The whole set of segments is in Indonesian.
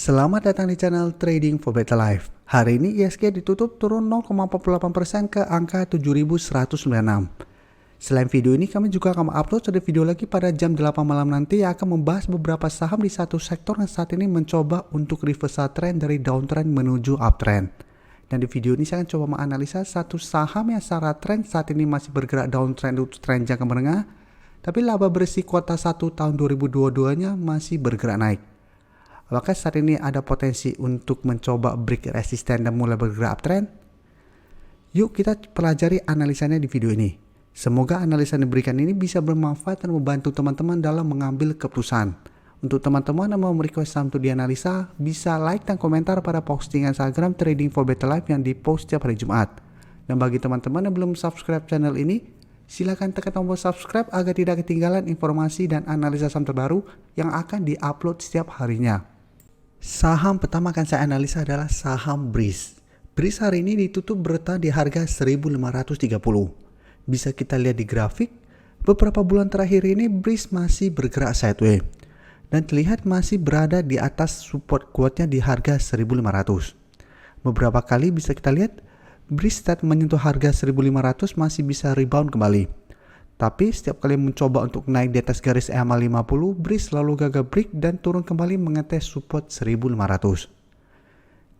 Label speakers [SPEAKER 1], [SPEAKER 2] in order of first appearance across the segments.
[SPEAKER 1] Selamat datang di channel Trading for Better Life. Hari ini ISG ditutup turun 0,48% ke angka 7.196. Selain video ini, kami juga akan upload satu video lagi pada jam 8 malam nanti yang akan membahas beberapa saham di satu sektor yang saat ini mencoba untuk reversal trend dari downtrend menuju uptrend. Dan di video ini saya akan coba menganalisa satu saham yang secara trend saat ini masih bergerak downtrend untuk trend jangka menengah, tapi laba bersih kuartal 1 tahun 2022-nya masih bergerak naik. Apakah saat ini ada potensi untuk mencoba break resisten dan mulai bergerak uptrend? Yuk kita pelajari analisanya di video ini. Semoga analisa yang diberikan ini bisa bermanfaat dan membantu teman-teman dalam mengambil keputusan. Untuk teman-teman yang mau merequest saham untuk dianalisa, bisa like dan komentar pada postingan Instagram Trading for Better Life yang dipost setiap hari Jumat. Dan bagi teman-teman yang belum subscribe channel ini, silakan tekan tombol subscribe agar tidak ketinggalan informasi dan analisa saham terbaru yang akan diupload setiap harinya. Saham pertama akan saya analisa adalah saham Breeze. Breeze hari ini ditutup bertahan di harga 1.530. Bisa kita lihat di grafik, beberapa bulan terakhir ini Breeze masih bergerak sideways dan terlihat masih berada di atas support kuatnya di harga 1.500. Beberapa kali bisa kita lihat Breeze start menyentuh harga 1.500 masih bisa rebound kembali. Tapi setiap kali mencoba untuk naik di atas garis EMA 50, Breeze selalu gagal break dan turun kembali mengetes support 1.500.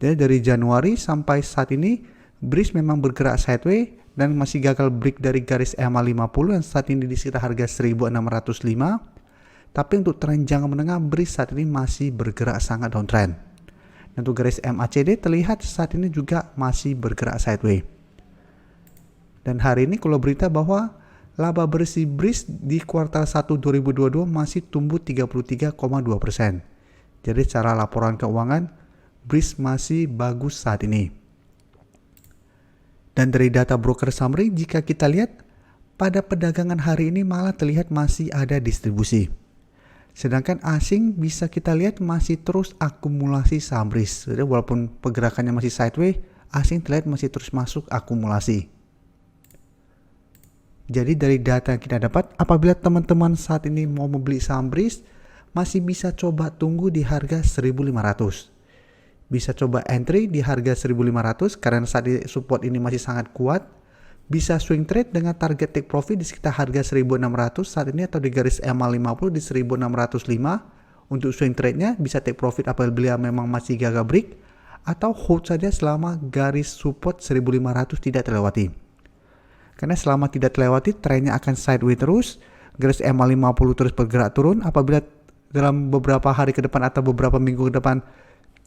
[SPEAKER 1] Jadi dari Januari sampai saat ini, Breeze memang bergerak sideways dan masih gagal break dari garis EMA 50 yang saat ini di sekitar harga 1.605. Tapi untuk tren jangka menengah, Breeze saat ini masih bergerak sangat downtrend. Dan untuk garis MACD terlihat saat ini juga masih bergerak sideways. Dan hari ini kalau berita bahwa laba bersih Breeze di kuartal 1 2022 masih tumbuh 33,2%. Jadi secara laporan keuangan, Breeze masih bagus saat ini. Dan dari data broker summary, jika kita lihat, pada perdagangan hari ini malah terlihat masih ada distribusi. Sedangkan asing bisa kita lihat masih terus akumulasi saham Breeze. Jadi walaupun pergerakannya masih sideways, asing terlihat masih terus masuk akumulasi. Jadi dari data yang kita dapat, apabila teman-teman saat ini mau membeli saham Breeze, masih bisa coba tunggu di harga 1.500. Bisa coba entry di harga 1.500 karena saat ini support ini masih sangat kuat. Bisa swing trade dengan target take profit di sekitar harga 1.600 saat ini atau di garis EMA 50 di 1.605. Untuk swing trade-nya bisa take profit apabila memang masih gagal break atau hold saja selama garis support 1.500 tidak terlewati. Karena selama tidak terlewati, trennya akan sideways terus. Garis EMA 50 terus bergerak turun. Apabila dalam beberapa hari ke depan atau beberapa minggu ke depan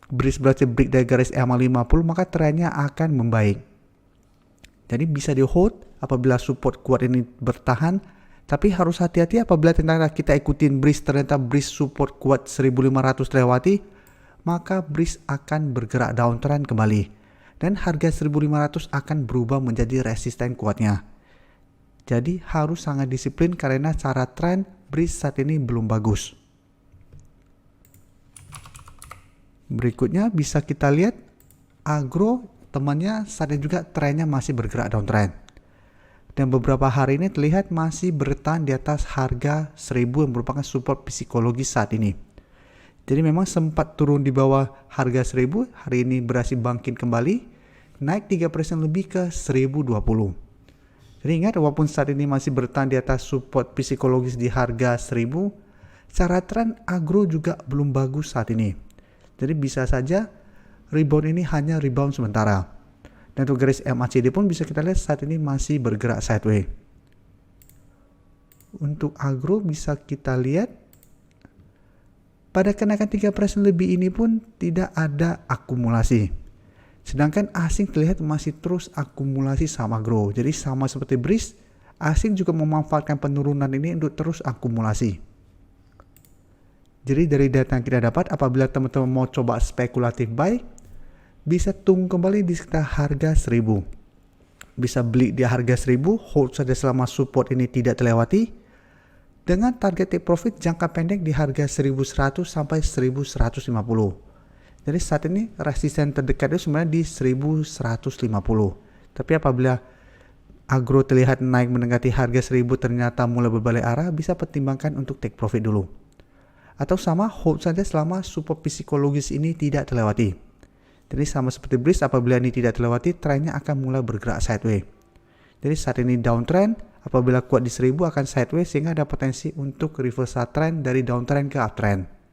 [SPEAKER 1] Breeze berhasil break dari garis EMA 50, maka trennya akan membaik. Jadi bisa di hold apabila support kuat ini bertahan. Tapi harus hati-hati apabila ternyata kita ikutin Breeze, ternyata Breeze support kuat 1.500 terlewati, maka Breeze akan bergerak downtrend kembali. Dan harga 1.500 akan berubah menjadi resisten kuatnya. Jadi harus sangat disiplin karena cara tren Breeze saat ini belum bagus. Berikutnya bisa kita lihat Agro, temannya saat ini juga trennya masih bergerak downtrend. Dan beberapa hari ini terlihat masih bertahan di atas harga 1.000 yang merupakan support psikologis saat ini. Jadi memang sempat turun di bawah harga 1.000, hari ini berhasil bangkit kembali, naik 3% lebih ke 1.020. Jadi ingat, walaupun saat ini masih bertahan di atas support psikologis di harga 1.000, secara tren Agro juga belum bagus saat ini. Jadi bisa saja rebound ini hanya rebound sementara. Dan untuk garis MACD pun bisa kita lihat saat ini masih bergerak sideways. Untuk Agro bisa kita lihat pada kenaikan 3% lebih ini pun tidak ada akumulasi. Sedangkan asing terlihat masih terus akumulasi sama Agro. Jadi sama seperti Breeze, asing juga memanfaatkan penurunan ini untuk terus akumulasi. Jadi dari data yang kita dapat, apabila teman-teman mau coba spekulatif buy, bisa tunggu kembali di sekitar harga 1.000. Bisa beli di harga 1.000, hold saja selama support ini tidak terlewati. Dengan target take profit jangka pendek di harga 1.100 sampai 1.150. Jadi saat ini resisten terdekat itu sebenarnya di 1.150. Tapi apabila Agro terlihat naik mendekati harga 1.000 ternyata mulai berbalik arah, bisa pertimbangkan untuk take profit dulu. Atau sama hold saja selama support psikologis ini tidak terlewati. Jadi sama seperti breeze, apabila ini tidak terlewati, trennya akan mulai bergerak sideways. Jadi saat ini downtrend, apabila kuat di 1000 akan sideways sehingga ada potensi untuk reversal trend dari downtrend ke uptrend.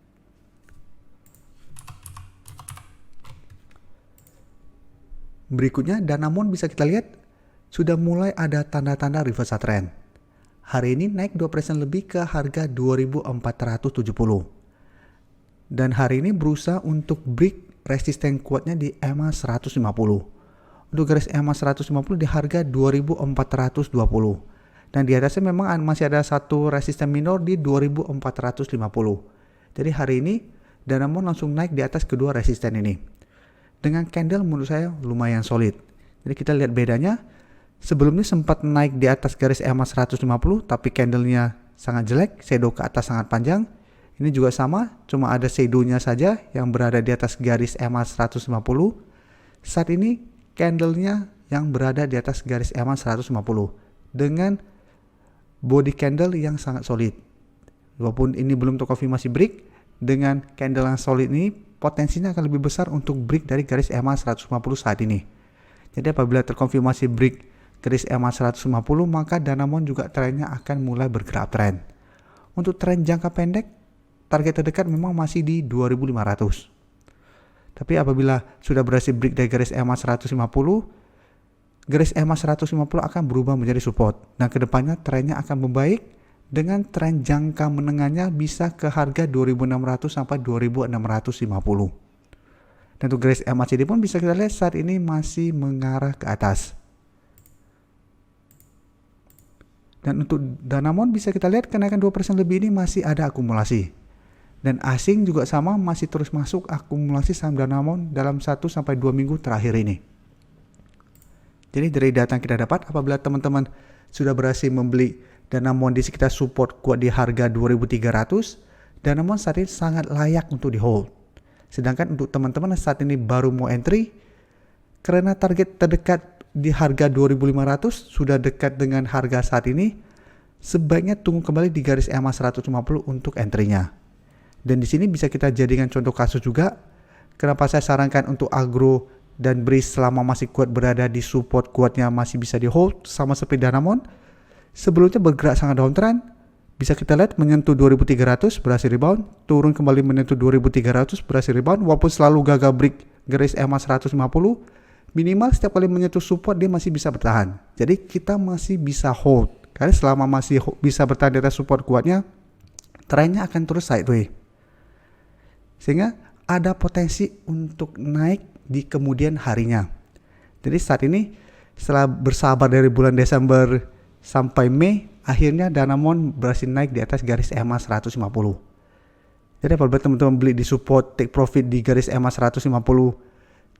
[SPEAKER 1] Berikutnya Danamon bisa kita lihat sudah mulai ada tanda-tanda reversal trend. Hari ini naik 2% lebih ke harga 2470. Dan hari ini berusaha untuk break resisten kuatnya di EMA 150. Untuk garis EMA 150 di harga 2420. Dan di atasnya memang masih ada satu resisten minor di 2450. Jadi hari ini Danamon langsung naik di atas kedua resisten ini. Dengan candle menurut saya lumayan solid. Jadi kita lihat bedanya. Sebelumnya sempat naik di atas garis EMA 150 tapi candlenya sangat jelek, shadow ke atas sangat panjang. Ini juga sama, cuma ada shadownya saja yang berada di atas garis EMA 150. Saat ini candlenya yang berada di atas garis EMA 150 dengan body candle yang sangat solid. Walaupun ini belum terkonfirmasi break, dengan candle yang solid ini potensinya akan lebih besar untuk break dari garis EMA 150 saat ini. Jadi apabila terkonfirmasi break garis EMA 150, maka Danamon juga trennya akan mulai bergerak trend. Untuk tren jangka pendek, target terdekat memang masih di 2500. Tapi apabila sudah berhasil break dari garis EMA 150, garis EMA 150 akan berubah menjadi support. Dan kedepannya trennya akan membaik dengan tren jangka menengahnya bisa ke harga 2600 sampai 2650. Dan untuk garis MACD pun bisa kita lihat saat ini masih mengarah ke atas. Dan untuk Danamon bisa kita lihat kenaikan 2% lebih ini masih ada akumulasi. Dan asing juga sama masih terus masuk akumulasi saham Danamon dalam 1-2 minggu terakhir ini. Jadi dari data yang kita dapat, apabila teman-teman sudah berhasil membeli Danamon di sekitar support kuat di harga 2300, Danamon saat ini sangat layak untuk di hold. Sedangkan untuk teman-teman saat ini baru mau entry, karena target terdekat di harga 2500 sudah dekat dengan harga saat ini, sebaiknya tunggu kembali di garis EMA 150 untuk entry-nya. Dan di sini bisa kita jadikan contoh kasus juga. Kenapa saya sarankan untuk agro dan breeze selama masih kuat berada di support kuatnya masih bisa di hold sama seperti Danamon. Sebelumnya bergerak sangat downtrend, bisa kita lihat menyentuh 2300 berhasil rebound, turun kembali menyentuh 2300 berhasil rebound, walaupun selalu gagal break garis EMA 150. Minimal setiap kali menyentuh support dia masih bisa bertahan. Jadi kita masih bisa hold. Karena selama masih bisa bertahan di atas support kuatnya, trennya akan terus sideways. Sehingga ada potensi untuk naik di kemudian harinya. Jadi saat ini setelah bersabar dari bulan Desember sampai Mei, akhirnya Danamon berhasil naik di atas garis EMA 150. Jadi apabila teman-teman beli di support, take profit di garis EMA 150,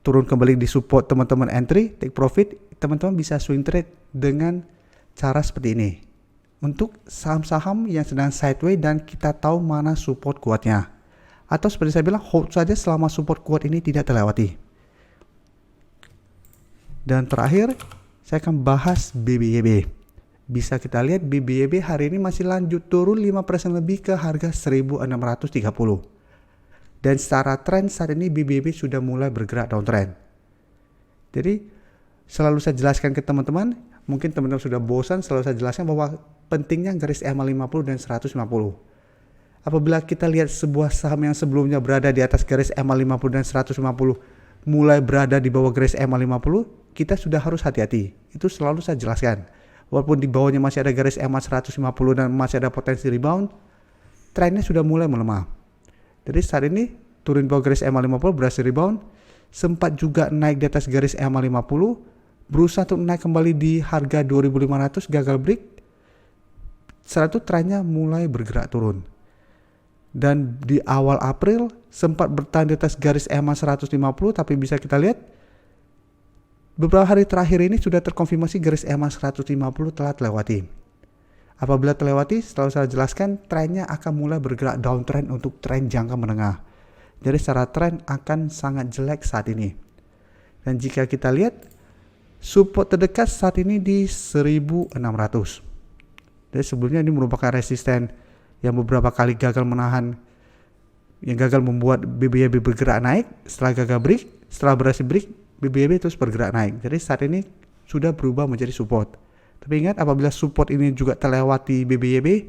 [SPEAKER 1] turun kembali di support, teman-teman entry, take profit, teman-teman bisa swing trade dengan cara seperti ini. Untuk saham-saham yang sedang sideways dan kita tahu mana support kuatnya. Atau seperti saya bilang, hold saja selama support kuat ini tidak terlewati. Dan terakhir, saya akan bahas BBYB. Bisa kita lihat BBYB hari ini masih lanjut turun 5% lebih ke harga 1630. Dan secara tren saat ini BBYB sudah mulai bergerak downtrend. Jadi selalu saya jelaskan ke teman-teman, mungkin teman-teman sudah bosan selalu saya jelaskan bahwa pentingnya garis EMA 50 dan 150. Apabila kita lihat sebuah saham yang sebelumnya berada di atas garis EMA 50 dan 150 mulai berada di bawah garis EMA 50, kita sudah harus hati-hati. Itu selalu saya jelaskan. Walaupun di bawahnya masih ada garis EMA 150 dan masih ada potensi rebound, trennya sudah mulai melemah. Jadi saat ini turun bawah garis EMA 50 berhasil rebound, sempat juga naik di atas garis EMA 50, berusaha untuk naik kembali di harga 2500 gagal break. Setelah itu trennya mulai bergerak turun. Dan di awal April sempat bertahan di atas garis EMA 150, tapi bisa kita lihat beberapa hari terakhir ini sudah terkonfirmasi garis EMA 150 telah terlewati. Apabila terlewati, setelah saya jelaskan, trennya akan mulai bergerak downtrend untuk tren jangka menengah. Jadi secara tren akan sangat jelek saat ini. Dan jika kita lihat, support terdekat saat ini di 1600. Jadi sebelumnya ini merupakan resisten yang beberapa kali gagal menahan yang gagal membuat BBYB bergerak naik. Setelah berhasil break, BBYB terus bergerak naik. Jadi saat ini sudah berubah menjadi support. Tapi ingat, apabila support ini juga terlewati BBYB,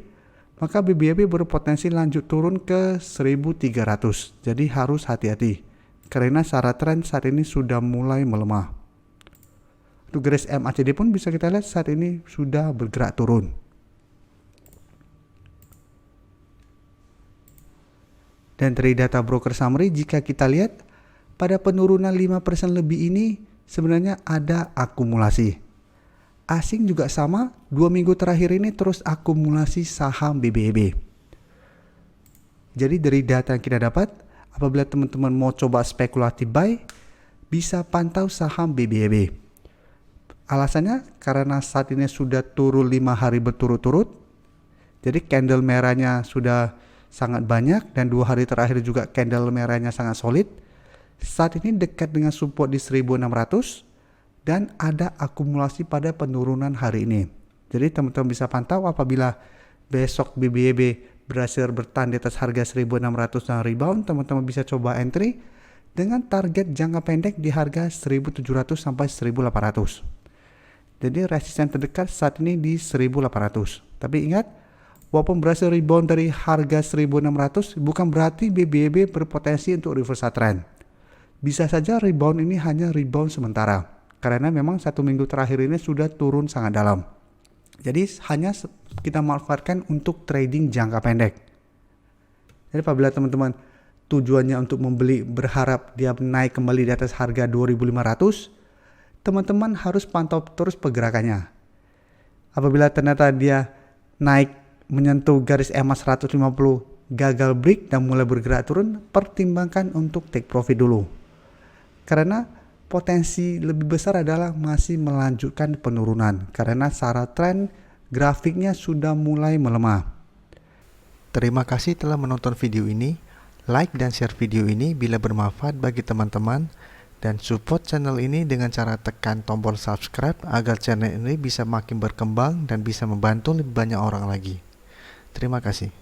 [SPEAKER 1] maka BBYB berpotensi lanjut turun ke 1300. Jadi harus hati-hati karena secara tren saat ini sudah mulai melemah. Untuk garis MACD pun bisa kita lihat saat ini sudah bergerak turun. Dan dari data broker summary, jika kita lihat pada penurunan 5% lebih ini sebenarnya ada akumulasi. Asing juga sama, 2 minggu terakhir ini terus akumulasi saham BBYB. Jadi dari data yang kita dapat, apabila teman-teman mau coba spekulatif buy, bisa pantau saham BBYB. Alasannya karena saat ini sudah turun 5 hari berturut-turut, jadi candle merahnya sudah sangat banyak dan 2 hari terakhir juga candle merahnya sangat solid. Saat ini dekat dengan support di 1600 dan ada akumulasi pada penurunan hari ini. Jadi teman-teman bisa pantau apabila besok BBYB berhasil bertahan di atas harga 1600 dan rebound, teman-teman bisa coba entry dengan target jangka pendek di harga 1700 sampai 1800. Jadi resisten terdekat saat ini di 1800. Tapi ingat, walaupun berhasil rebound dari harga 1600, bukan berarti BBYB berpotensi untuk reversal trend. Bisa saja rebound ini hanya rebound sementara, karena memang 1 minggu terakhir ini sudah turun sangat dalam. Jadi hanya kita manfaatkan untuk trading jangka pendek. Jadi apabila teman-teman tujuannya untuk membeli berharap dia naik kembali di atas harga 2500, teman-teman harus pantau terus pergerakannya. Apabila ternyata dia naik menyentuh garis EMA 150, gagal break dan mulai bergerak turun, pertimbangkan untuk take profit dulu. Karena potensi lebih besar adalah masih melanjutkan penurunan karena secara tren grafiknya sudah mulai melemah. Terima kasih telah menonton video ini. Like dan share video ini bila bermanfaat bagi teman-teman, dan support channel ini dengan cara tekan tombol subscribe agar channel ini bisa makin berkembang dan bisa membantu lebih banyak orang lagi. Terima kasih.